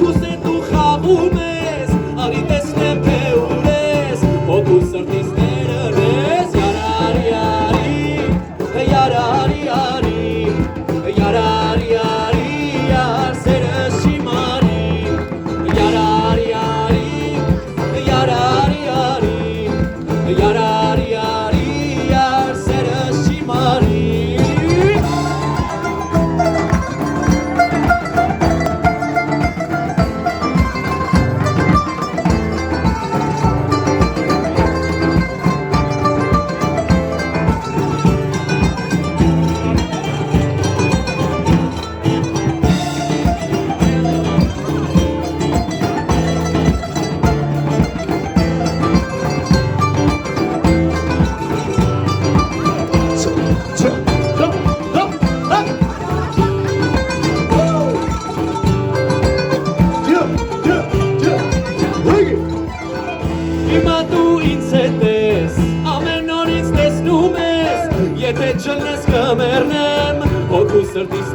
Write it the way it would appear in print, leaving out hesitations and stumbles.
Հոգուս է դու խաղում ես, ալի տեսնեմ թե ուր ես, հոգուս սրտիս ներըրես, յարարի արի, յարարի արի, յարարի արի, յար սերս չի մարի, յարարի արի, յարարի արի, յարարի արի, յար սերս չի մարի. Հիմա դու ինձ հետ ես, ամեն օր ինձ տեսնում ես, եթե չլնես կմեռնեմ, հոգուս սրտիս